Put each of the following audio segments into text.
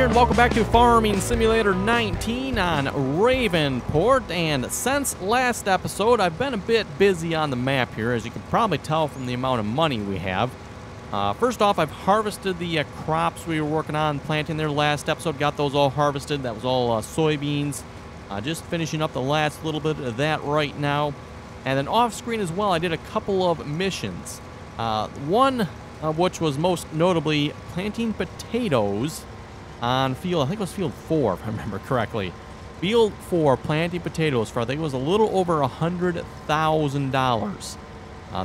here, and welcome back to Farming Simulator 19 on Ravenport. And since last episode, I've been a bit busy on the map here, as you can probably tell from the amount of money we have. First off, I've harvested the crops we were working on planting there last episode. Got those all harvested. That was all soybeans. Just finishing up the last little bit of that right now. And then off screen as well, I did a couple of missions. One of which was most notably planting potatoes on field, I think it was field 4, if I remember correctly. Field 4, planting potatoes for, I think it was a little over $100,000.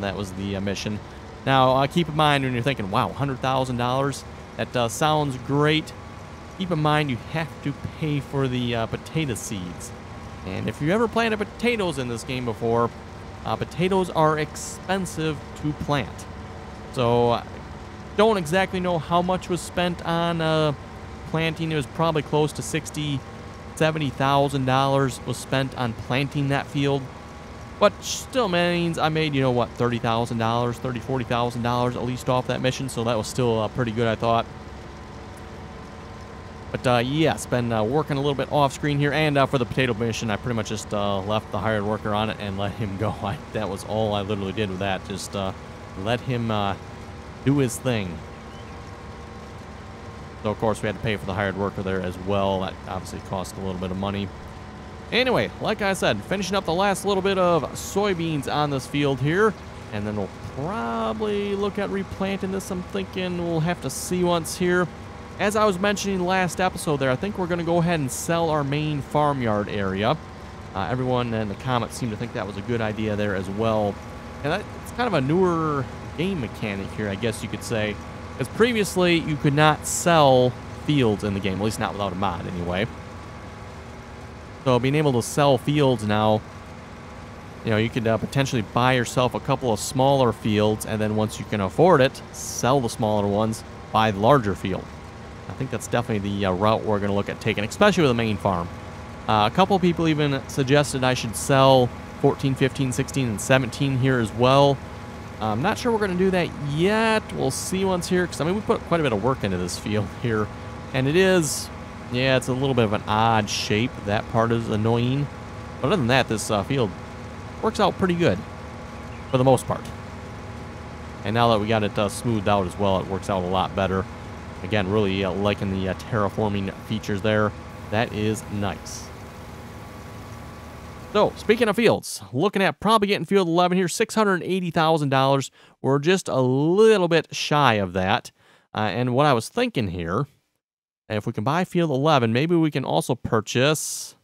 That was the mission. Now, keep in mind when you're thinking, wow, $100,000, that sounds great. Keep in mind you have to pay for the potato seeds. And if you ever planted potatoes in this game before, potatoes are expensive to plant. So, don't exactly know how much was spent on planting. It was probably close to $60,000, $70,000 was spent on planting that field. But still means I made, you know what, $30,000, $30,000, $40,000 at least off that mission. So that was still pretty good, I thought. But yes, been working a little bit off screen here. And for the potato mission, I pretty much just left the hired worker on it and let him go. That was all I literally did with that. Just let him do his thing. So, of course, we had to pay for the hired worker there as well. That obviously cost a little bit of money. Anyway, like I said, finishing up the last little bit of soybeans on this field here. And then we'll probably look at replanting this. I'm thinking we'll have to see once here. As I was mentioning last episode there, I think we're going to go ahead and sell our main farmyard area. Everyone in the comments seemed to think that was a good idea there as well. And it's kind of a newer game mechanic here, I guess you could say. Because previously, you could not sell fields in the game, at least not without a mod anyway. So being able to sell fields now, you know, you could potentially buy yourself a couple of smaller fields, and then once you can afford it, sell the smaller ones, buy the larger field. I think that's definitely the route we're going to look at taking, especially with the main farm. A couple of people even suggested I should sell 14, 15, 16, and 17 here as well. I'm not sure we're going to do that yet. We'll see once here, because I mean, we put quite a bit of work into this field here. And it is, yeah, it's a little bit of an odd shape. That part is annoying. But other than that, this field works out pretty good for the most part. And now that we got it smoothed out as well, it works out a lot better. Again, really liking the terraforming features there. That is nice. So, speaking of fields, looking at probably getting field 11 here, $680,000. We're just a little bit shy of that. And what I was thinking here, if we can buy field 11, maybe we can also purchase...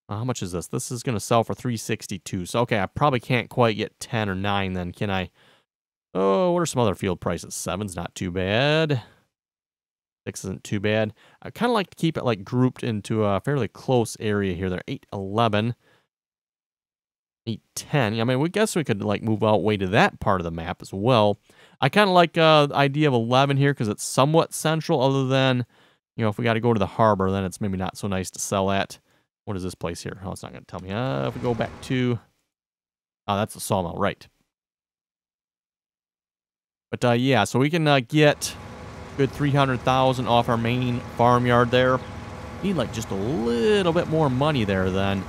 how much is this? This is going to sell for $362. So, okay, I probably can't quite get 10 or 9 then, can I? Oh, what are some other field prices? 7's not too bad. 6 isn't too bad. I kind of like to keep it like grouped into a fairly close area here. They're 8, 11. 810. I mean, we guess we could like move out way to that part of the map as well. I kind of like the idea of 11 here because it's somewhat central, other than, you know, if we got to go to the harbor, then it's maybe not so nice to sell at. What is this place here? Oh, it's not going to tell me. If we go back to... oh, that's the sawmill, right. But yeah, so we can get good 300,000 off our main farmyard there. Need like just a little bit more money there then.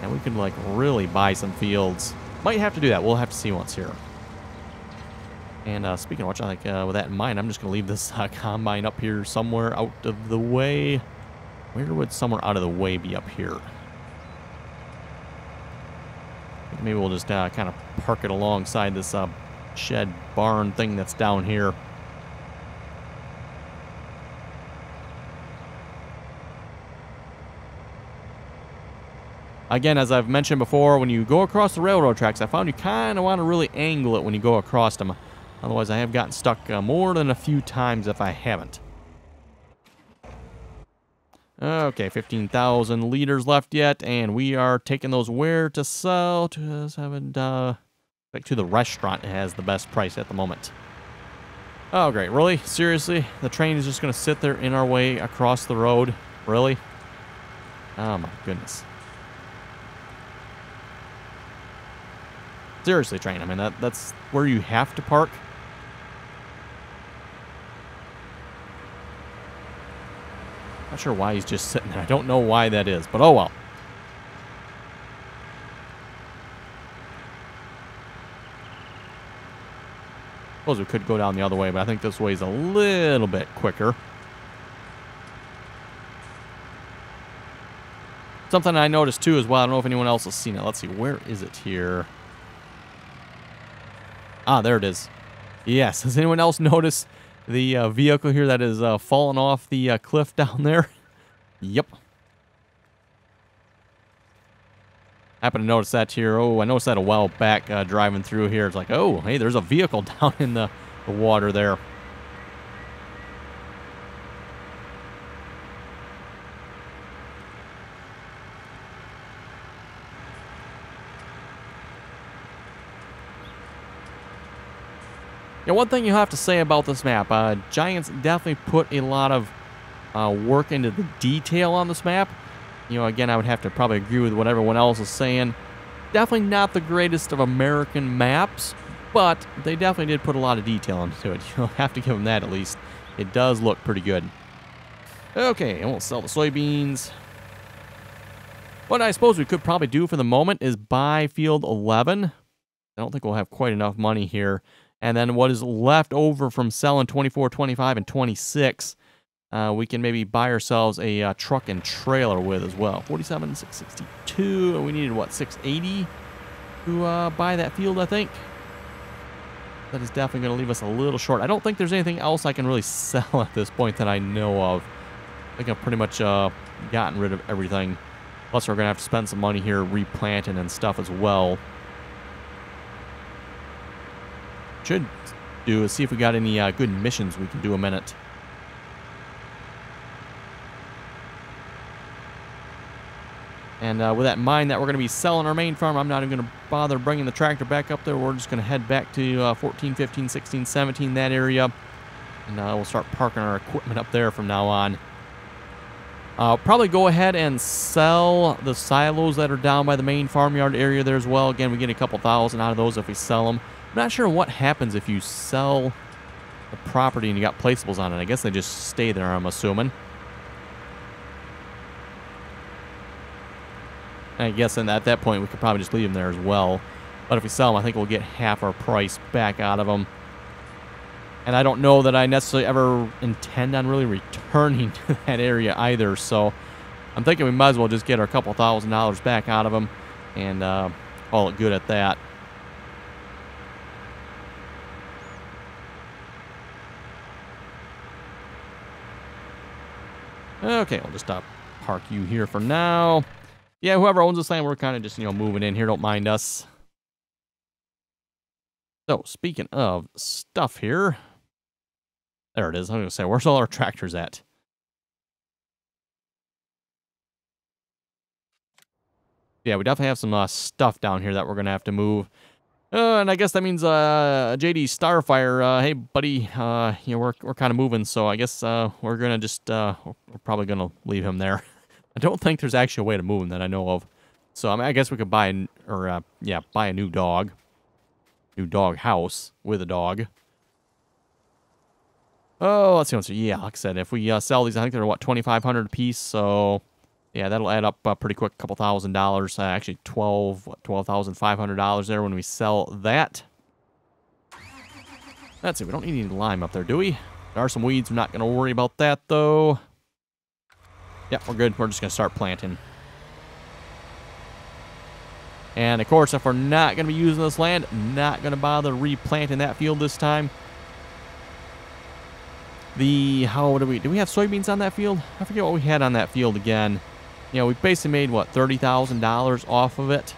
And we can, like, really buy some fields. Might have to do that. We'll have to see once here. And speaking of which, I think with that in mind, I'm just going to leave this combine up here somewhere out of the way. Where would somewhere out of the way be up here? Maybe we'll just kind of park it alongside this shed barn thing that's down here. Again, as I've mentioned before, when you go across the railroad tracks, I found you kind of want to really angle it when you go across them. Otherwise, I have gotten stuck more than a few times if I haven't. Okay, 15,000 liters left yet, and we are taking those where to sell. To the restaurant. It has the best price at the moment. Oh, great. Really? Seriously? The train is just going to sit there in our way across the road? Really? Oh, my goodness. Seriously, train. I mean, that's where you have to park. Not sure why he's just sitting there. I don't know why that is, but oh well. Suppose we could go down the other way, but I think this way is a little bit quicker. Something I noticed too as well. I don't know if anyone else has seen it. Let's see. Where is it here? Ah, there it is. Yes. Has anyone else noticed the vehicle here that is falling off the cliff down there? Yep. Happened to notice that here. Oh, I noticed that a while back driving through here. It's like, oh, hey, there's a vehicle down in the water there. Yeah, one thing you have to say about this map, Giants definitely put a lot of work into the detail on this map. You know, again, I would have to probably agree with what everyone else is saying. Definitely not the greatest of American maps, but they definitely did put a lot of detail into it. You'll have to give them that at least. It does look pretty good. Okay, and we'll sell the soybeans. What I suppose we could probably do for the moment is buy field 11. I don't think we'll have quite enough money here. And then what is left over from selling 24, 25, and 26, we can maybe buy ourselves a truck and trailer with as well. 47, 662. We needed, what, 680 to buy that field, I think. That is definitely going to leave us a little short. I don't think there's anything else I can really sell at this point that I know of. I think I've pretty much gotten rid of everything. Plus, we're going to have to spend some money here replanting and stuff as well. Should do is see if we got any good missions we can do a minute. And with that in mind that we're going to be selling our main farm, I'm not even going to bother bringing the tractor back up there. We're just going to head back to 14, 15, 16, 17, that area. And we'll start parking our equipment up there from now on. Probably go ahead and sell the silos that are down by the main farmyard area there as well. Again, we get a couple thousand out of those if we sell them. I'm not sure what happens if you sell the property and you got placeables on it. I guess they just stay there, I'm assuming. I guess at that point we could probably just leave them there as well. But if we sell them, I think we'll get half our price back out of them. And I don't know that I necessarily ever intend on really returning to that area either. So I'm thinking we might as well just get our couple $1,000 back out of them and call it good at that. Okay, we'll just park you here for now. Yeah, whoever owns this land, we're kind of just, you know, moving in here. Don't mind us. So, speaking of stuff here. There it is. I'm going to say, where's all our tractors at? Yeah, we definitely have some stuff down here that we're going to have to move. And I guess that means JD Starfire, hey, buddy, you know, we're kind of moving, so I guess we're going to just, we're probably going to leave him there. I don't think there's actually a way to move him that I know of. So, I mean, I guess we could buy, buy a new dog. New dog house with a dog. Oh, let's see. Yeah, like I said, if we sell these, I think they're, what, $2,500 a piece, so... Yeah, that'll add up pretty quick, a couple $1,000. Actually, $12,500 there when we sell that. That's it. We don't need any lime up there, do we? There are some weeds. We're not going to worry about that, though. Yep, we're good. We're just going to start planting. And, of course, if we're not going to be using this land, not going to bother replanting that field this time. How do we have soybeans on that field? I forget what we had on that field again. You know, we basically made, what, $30,000 off of it.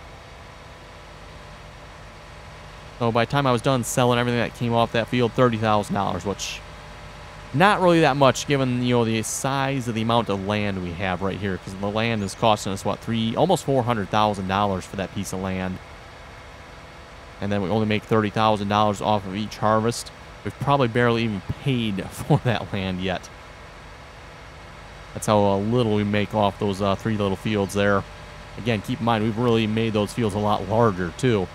So by the time I was done selling everything that came off that field, $30,000, which not really that much given, you know, the size of the amount of land we have right here. Because the land is costing us, what, almost $400,000 for that piece of land. And then we only make $30,000 off of each harvest. We've probably barely even paid for that land yet. That's how little we make off those 3 little fields there. Again, keep in mind, we've really made those fields a lot larger, too.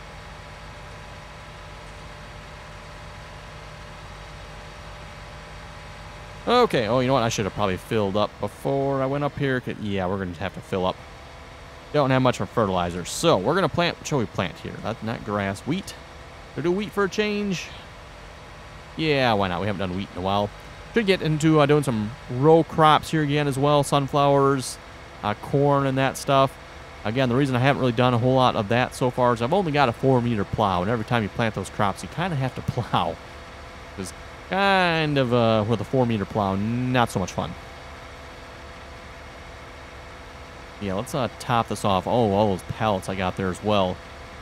Okay, oh, you know what? I should have probably filled up before I went up here. Yeah, we're going to have to fill up. Don't have much for fertilizer. So, we're going to plant, what shall we plant here? Not grass, wheat. Should we do wheat for a change? Yeah, why not? We haven't done wheat in a while. Should get into doing some row crops here again as well. Sunflowers, corn and that stuff. Again, the reason I haven't really done a whole lot of that so far is I've only got a 4-meter plow. And every time you plant those crops, you kind of have to plow. It's kind of, with a 4-meter plow, not so much fun. Yeah, let's top this off. Oh, all those pallets I got there as well.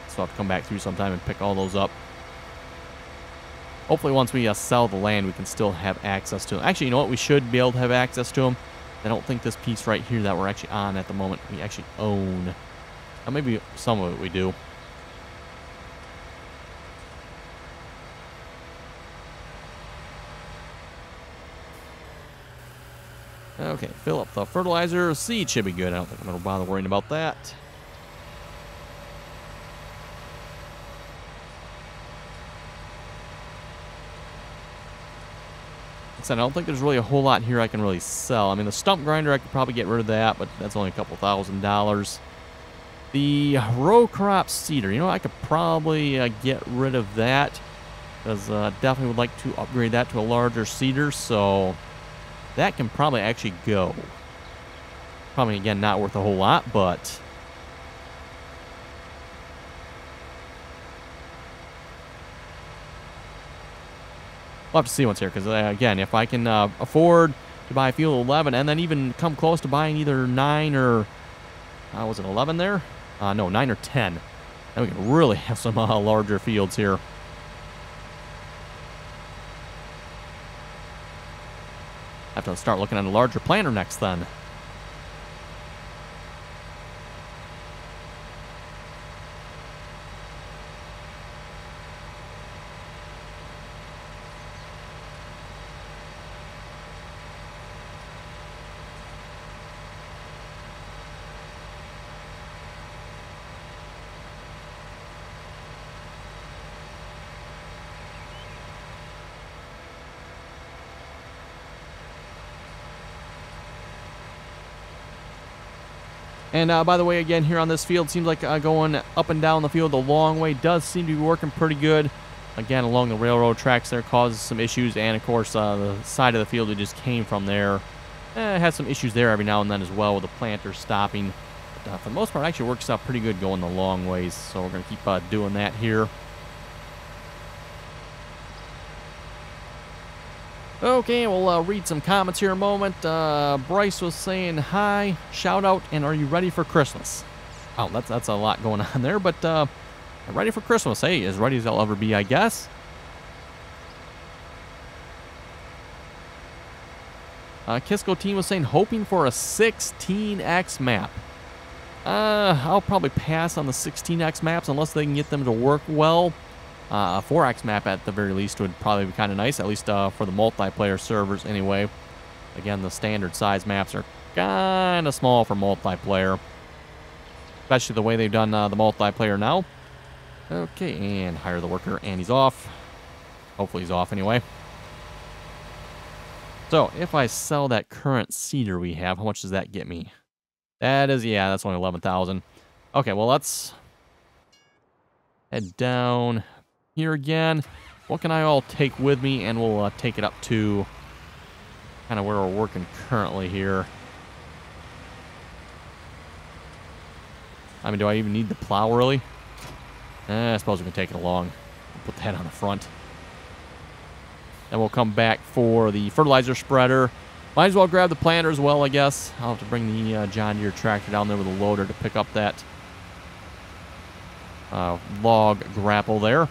So I'll have to come back through sometime and pick all those up. Hopefully once we sell the land, we can still have access to them. Actually, you know what? We should be able to have access to them. I don't think this piece right here that we're actually on at the moment, we actually own. Maybe some of it we do. Okay, fill up the fertilizer. Seed should be good. I don't think I'm going to bother worrying about that. I don't think there's really a whole lot here I can really sell. I mean, the stump grinder, I could probably get rid of that, but that's only a couple $1,000s. The row crop seeder, you know, I could probably get rid of that, because definitely would like to upgrade that to a larger seeder, so that can probably actually go. Probably, again, not worth a whole lot, but we'll have to see what's here, because, again, if I can afford to buy Field 11 and then even come close to buying either 9 or, was it 11 there? No, 9 or 10. Then we can really have some larger fields here. Have to start looking at a larger planter next then. And by the way, again, here on this field, seems like going up and down the field the long way does seem to be working pretty good. Again, along the railroad tracks there causes some issues. And, of course, the side of the field we just came from there has some issues there every now and then as well with the planter stopping. But for the most part, it actually works out pretty good going the long ways. So we're going to keep doing that here. Okay, we'll read some comments here in a moment. Bryce was saying hi, shout out, and are you ready for Christmas? Oh, that's a lot going on there, but ready for Christmas. Hey, as ready as I'll ever be, I guess. Kisco team was saying hoping for a 16x map. I'll probably pass on the 16x maps unless they can get them to work well. A 4x map at the very least would probably be kind of nice, at least for the multiplayer servers anyway. Again, the standard size maps are kind of small for multiplayer, especially the way they've done the multiplayer now. Okay, and hire the worker, and he's off. Hopefully he's off anyway. So, if I sell that current seeder we have, how much does that get me? That is, yeah, that's only 11,000. Okay, well, let's head down here again. What can I all take with me? And we'll take it up to kind of where we're working currently here. I mean, do I even need the plow, really? I suppose we can take it along. Put that on the front. Then we'll come back for the fertilizer spreader. Might as well grab the planter as well, I guess. I'll have to bring the John Deere tractor down there with a loader to pick up that log grapple there.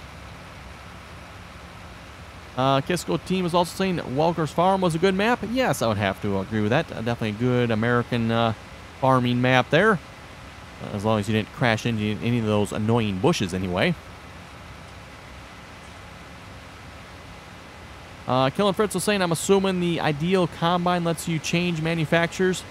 Kisco team is also saying that Welker's Farm was a good map. Yes, I would have to agree with that. Definitely a good American farming map there. As long as you didn't crash into any of those annoying bushes anyway. Killin' Fritz was saying, I'm assuming the Ideal Combine lets you change manufacturers.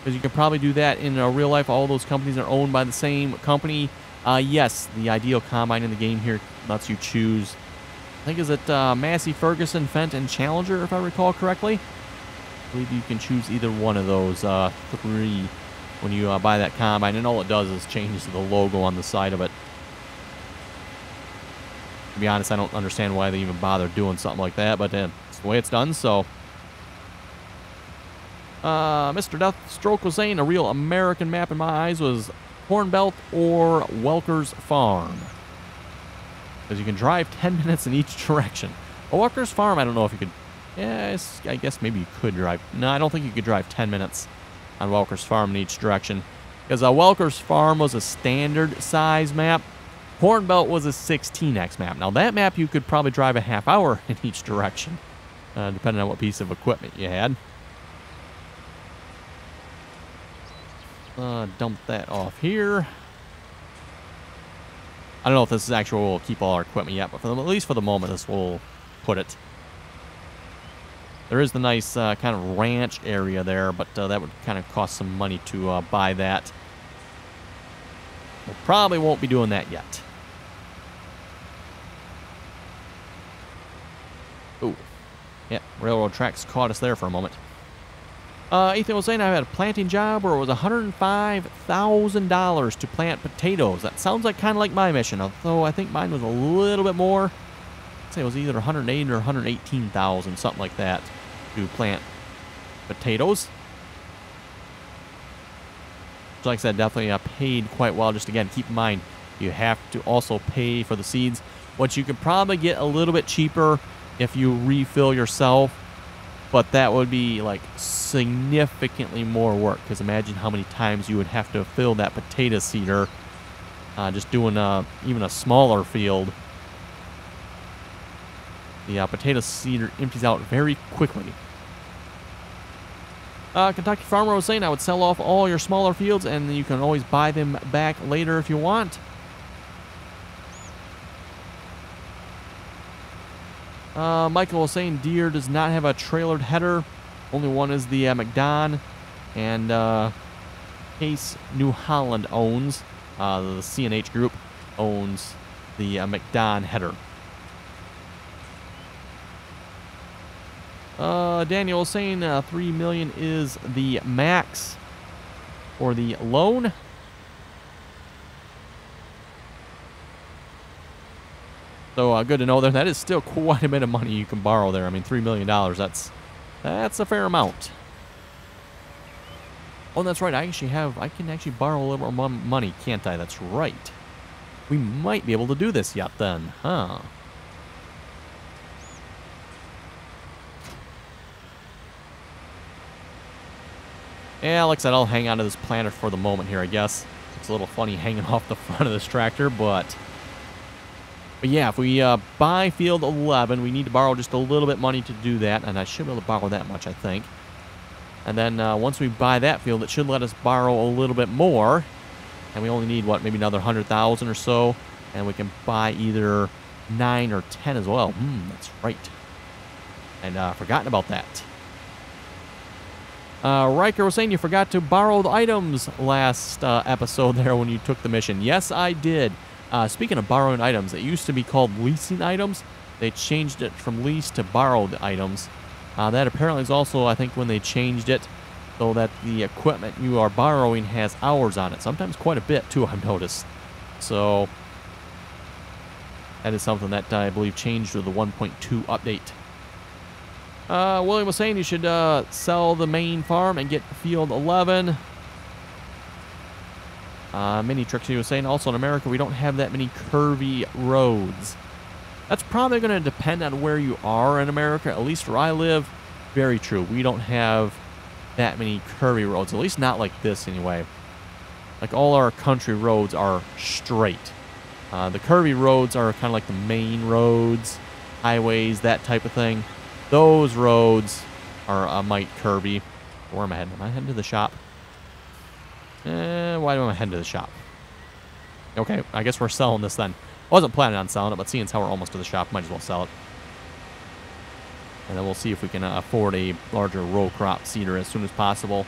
Because you can probably do that in real life. All those companies are owned by the same company. Yes, the Ideal Combine in the game here lets you choose. I think is it Massey, Ferguson, Fendt, and Challenger, if I recall correctly. I believe you can choose either one of those 3 when you buy that combine, and all it does is change the logo on the side of it. To be honest, I don't understand why they even bother doing something like that, but it's the way it's done, so. Mr. Deathstroke was saying a real American map in my eyes was Corn Belt or Welker's Farm. Because you can drive 10 minutes in each direction. Welker's Farm, I don't know if you could. Yes, I guess maybe you could drive. No, I don't think you could drive 10 minutes on Welker's Farm in each direction. Because Welker's Farm was a standard size map. Corn Belt was a 16x map. Now, that map you could probably drive a half hour in each direction, depending on what piece of equipment you had. Dump that off here. I don't know if this is actually where we'll keep all our equipment yet, but at least for the moment, this will put it. There is the nice kind of ranch area there, but that would kind of cost some money to buy that. We probably won't be doing that yet. Ooh. Yeah, railroad tracks caught us there for a moment. Ethan was saying I had a planting job where it was $105,000 to plant potatoes. That sounds like kind of like my mission, although I think mine was a little bit more. I'd say it was either 108 or 118,000, something like that, to plant potatoes. So like I said, definitely paid quite well. Just again, keep in mind, you have to also pay for the seeds, which you could probably get a little bit cheaper if you refill yourself. But that would be like significantly more work, because imagine how many times you would have to fill that potato seeder just doing even a smaller field. The potato seeder empties out very quickly. Kentucky Farmer was saying I would sell off all your smaller fields and you can always buy them back later if you want. Michael was saying Deere does not have a trailered header. Only one is the McDon. And Case New Holland owns, the C&H group owns the McDon header. Daniel was saying $3 million is the max for the loan. So good to know there. That is still quite a bit of money you can borrow there. I mean, $3 million, that's a fair amount. Oh, that's right. I can actually borrow a little more money, can't I? That's right. We might be able to do this yet then, huh? Yeah, like I said, I'll hang on to this planter for the moment here, I guess. It's a little funny hanging off the front of this tractor, but yeah, if we buy field 11, we need to borrow just a little bit money to do that, and I should be able to borrow that much, I think. And then once we buy that field, it should let us borrow a little bit more, and we only need, what, maybe another 100,000 or so, and we can buy either 9 or 10 as well. That's right. And forgotten about that. Riker was saying you forgot to borrow the items last episode there when you took the mission. Yes, I did. Speaking of borrowing items, it used to be called leasing items. They changed it from lease to borrowed items. That apparently is also, I think, when they changed it so that the equipment you are borrowing has hours on it. Sometimes quite a bit, too, I've noticed. So that is something that I believe changed with the 1.2 update. William was saying you should sell the main farm and get field 11. Mini Trixie was saying also in America we don't have that many curvy roads. That's probably going to depend on where you are in America. At least where I live, very true. We don't have that many curvy roads, at least not like this anyway. Like all our country roads are straight. The curvy roads are kind of like the main roads, highways, that type of thing. Those roads are a mite curvy. Where am I heading? Am I heading to the shop? Why am I heading to the shop? Okay, I guess we're selling this then. I wasn't planning on selling it, but seeing as how we're almost to the shop, might as well sell it. And then we'll see if we can afford a larger row crop seeder as soon as possible.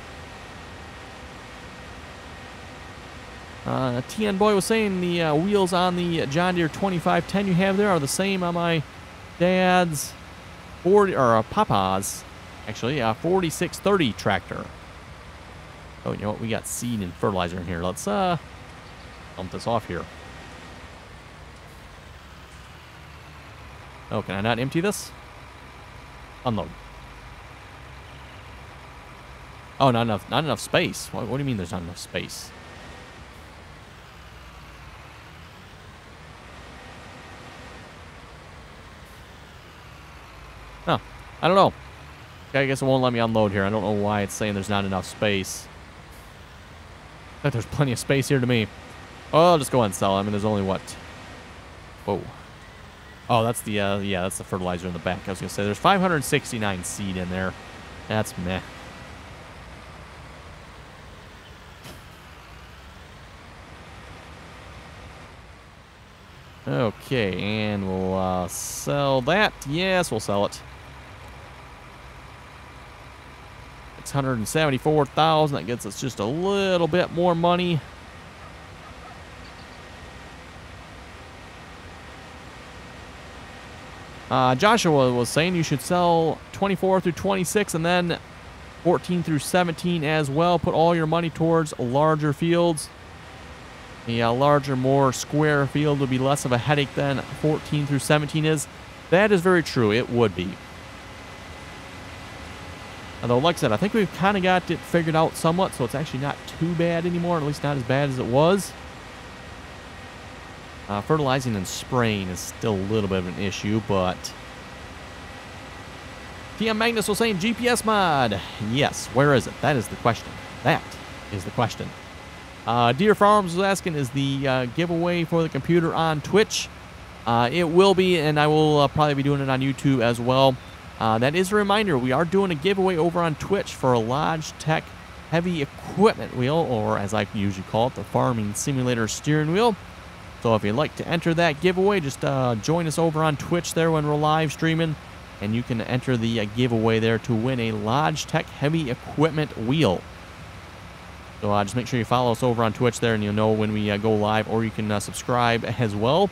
TN Boy was saying the wheels on the John Deere 2510 you have there are the same on my dad's Papa's Actually, 4630 tractor. Oh, you know what? We got seed and fertilizer in here. Let's dump this off here. Oh, can I not empty this? Unload. Oh, not enough space. What do you mean there's not enough space? Huh. I don't know. Okay, I guess it won't let me unload here. I don't know why it's saying there's not enough space. But there's plenty of space here to me. Oh, I'll just go ahead and sell it. I mean, there's only what? Whoa. Oh, that's the, yeah, that's the fertilizer in the back. I was going to say, there's 569 seed in there. That's meh. Okay, and we'll sell that. Yes, we'll sell it. 674,000. That gets us just a little bit more money. Joshua was saying you should sell 24 through 26 and then 14 through 17 as well. Put all your money towards larger fields. The larger, more square field would be less of a headache than 14 through 17 is. That is very true. It would be. Although, like I said, I think we've kind of got it figured out somewhat, so it's actually not too bad anymore, at least not as bad as it was. Fertilizing and spraying is still a little bit of an issue, but... TM Magnus was saying GPS mod. Yes, where is it? That is the question. That is the question. Deer Farms was asking, is the giveaway for the computer on Twitch? It will be, and I will probably be doing it on YouTube as well. That is a reminder, we are doing a giveaway over on Twitch for a Logitech heavy equipment wheel, or as I usually call it, the Farming Simulator steering wheel. So if you'd like to enter that giveaway, just join us over on Twitch there when we're live streaming, and you can enter the giveaway there to win a Logitech heavy equipment wheel. So just make sure you follow us over on Twitch there, and you'll know when we go live, or you can subscribe as well.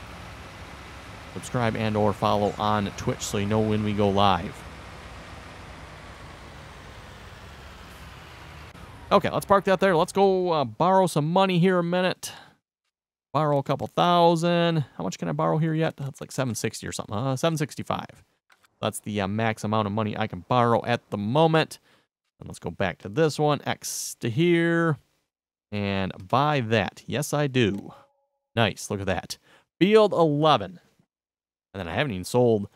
Subscribe and or follow on Twitch so you know when we go live. Okay, let's park that there. Let's go borrow some money here a minute. Borrow a couple thousand. How much can I borrow here yet? That's like 760 or something. 765. That's the max amount of money I can borrow at the moment. And let's go back to this one. X to here. And buy that. Yes, I do. Nice. Look at that. Field 11. And then I haven't even sold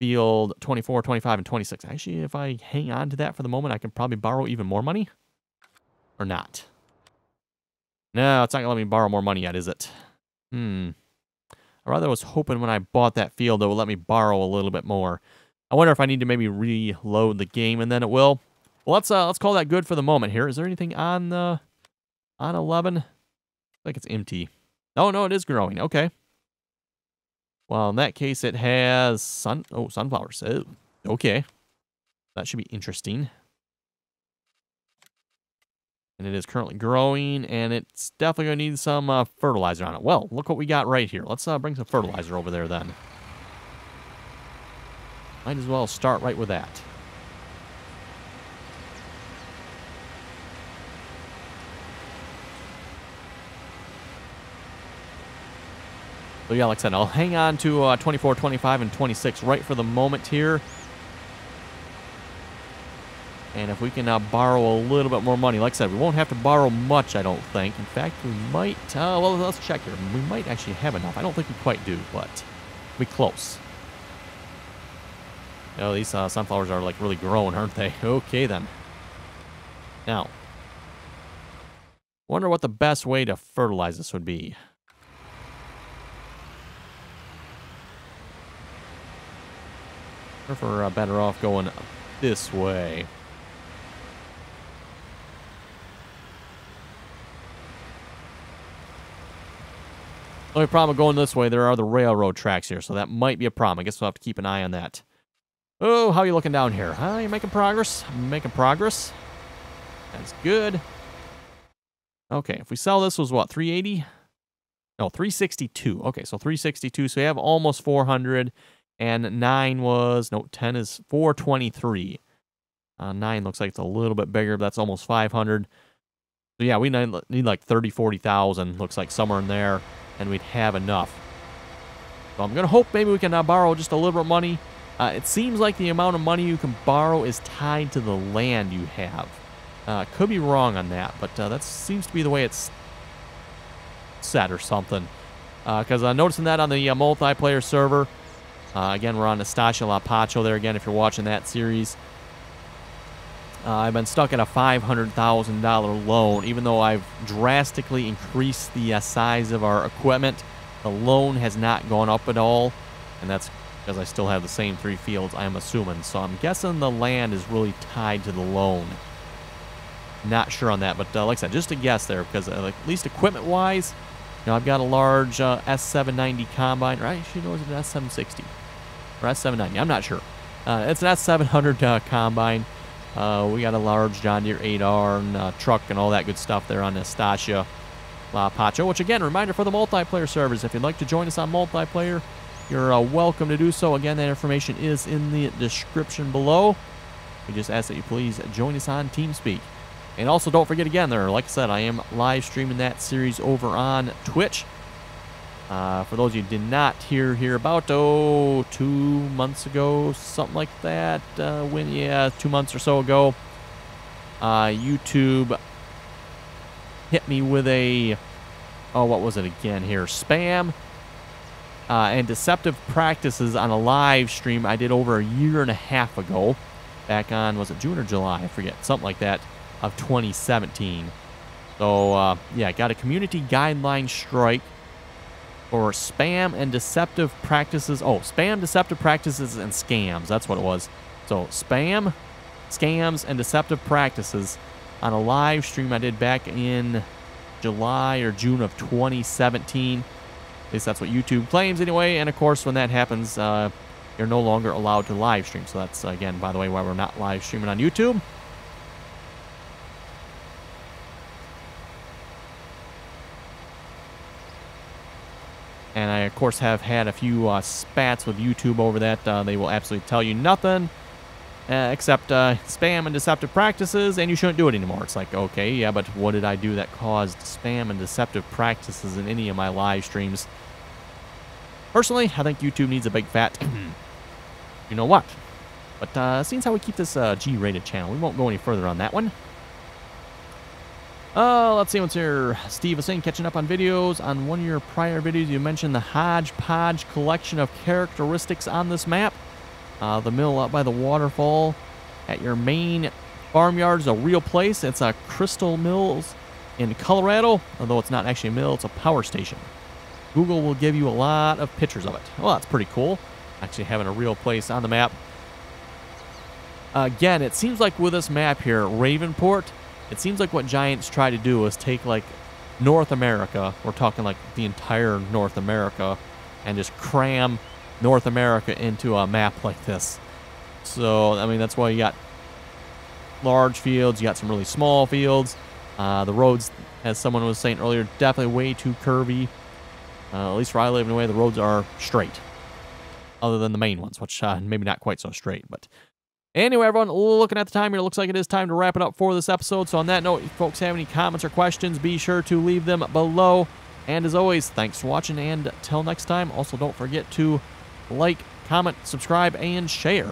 field 24, 25, and 26. Actually, if I hang on to that for the moment, I can probably borrow even more money. Or not. No, it's not going to let me borrow more money yet, is it? I rather was hoping when I bought that field, it would let me borrow a little bit more. I wonder if I need to maybe reload the game, and then it will. Well, let's call that good for the moment here. Is there anything on 11? I think it's empty. Oh, no, it is growing. Okay. Well, in that case, it has sunflowers. Oh, okay. That should be interesting. And it is currently growing, and it's definitely going to need some fertilizer on it. Well, look what we got right here. Let's bring some fertilizer over there then. Might as well start right with that. So yeah, like I said, I'll hang on to 24, 25, and 26 right for the moment here. And if we can borrow a little bit more money, like I said, we won't have to borrow much, I don't think. In fact, we might, well, let's check here. We might actually have enough. I don't think we quite do, but we'll be close. Oh, these sunflowers are like really growing, aren't they? Okay, then. Now, wonder what the best way to fertilize this would be. Or if we're better off going this way. The only problem with going this way, there are the railroad tracks here, so that might be a problem. I guess we'll have to keep an eye on that. Oh, how are you looking down here? You're making progress? I'm making progress. That's good. Okay, if we sell this was what, 380? No, 362. Okay, so 362. So we have almost 400. And 9 was, no, 10 is 423. 9 looks like it's a little bit bigger, but that's almost 500. So yeah, we need like 30, 40,000, looks like somewhere in there, and we'd have enough. So I'm going to hope maybe we can borrow just a little bit of money. It seems like the amount of money you can borrow is tied to the land you have. Could be wrong on that, but that seems to be the way it's set or something. Because I'm noticing that on the multiplayer server. Again, we're on Estacia La Pacho there again if you're watching that series. I've been stuck at a $500,000 loan. Even though I've drastically increased the size of our equipment, the loan has not gone up at all. And that's because I still have the same 3 fields, I'm assuming. So I'm guessing the land is really tied to the loan. Not sure on that, but like I said, just a guess there. Because at least equipment-wise, you know, I've got a large S790 combine. Or actually, no, is it an S760? Or S790? I'm not sure. It's an S700 combine. We got a large John Deere 8R and truck and all that good stuff there on Estacia La Pacho, which again, reminder for the multiplayer servers. If you'd like to join us on multiplayer, you're welcome to do so. Again, that information is in the description below. We just ask that you please join us on TeamSpeak. And also, don't forget again there, like I said, I am live streaming that series over on Twitch. For those of you who did not hear about, 2 months ago, something like that, 2 months or so ago, YouTube hit me with a, what was it again here? Spam and deceptive practices on a live stream I did over a year and a half ago. Back on, was it June or July? I forget, something like that, of 2017. So, yeah, got a community guideline strike for spam and deceptive practices. Oh, spam, deceptive practices, and scams. That's what it was. So, spam, scams, and deceptive practices on a live stream I did back in July or June of 2017. At least that's what YouTube claims anyway. And, of course, when that happens, you're no longer allowed to live stream. So that's, again, by the way, why we're not live streaming on YouTube. And I, of course, have had a few spats with YouTube over that. They will absolutely tell you nothing except spam and deceptive practices, and you shouldn't do it anymore. It's like, okay, yeah, but what did I do that caused spam and deceptive practices in any of my live streams? Personally, I think YouTube needs a big fat you know what. But seeing how we keep this G-rated channel, we won't go any further on that one. Let's see what's here. Steve was saying, catching up on videos. On one of your prior videos, you mentioned the hodgepodge collection of characteristics on this map. The mill up by the waterfall at your main farmyard is a real place. It's a Crystal Mills in Colorado, although it's not actually a mill, it's a power station. Google will give you a lot of pictures of it. Well, that's pretty cool, actually having a real place on the map. Again, it seems like with this map here, Ravenport, it seems like what Giants try to do is take, like, North America, we're talking like the entire North America, and just cram North America into a map like this. So, I mean, that's why you got large fields, you got some really small fields. The roads, as someone was saying earlier, definitely way too curvy. At least where I live, in a way, the roads are straight. Other than the main ones, which maybe not quite so straight, but... Anyway, everyone, looking at the time here, it looks like it is time to wrap it up for this episode. So on that note, if folks have any comments or questions, be sure to leave them below. And as always, thanks for watching, and till next time, also don't forget to like, comment, subscribe, and share.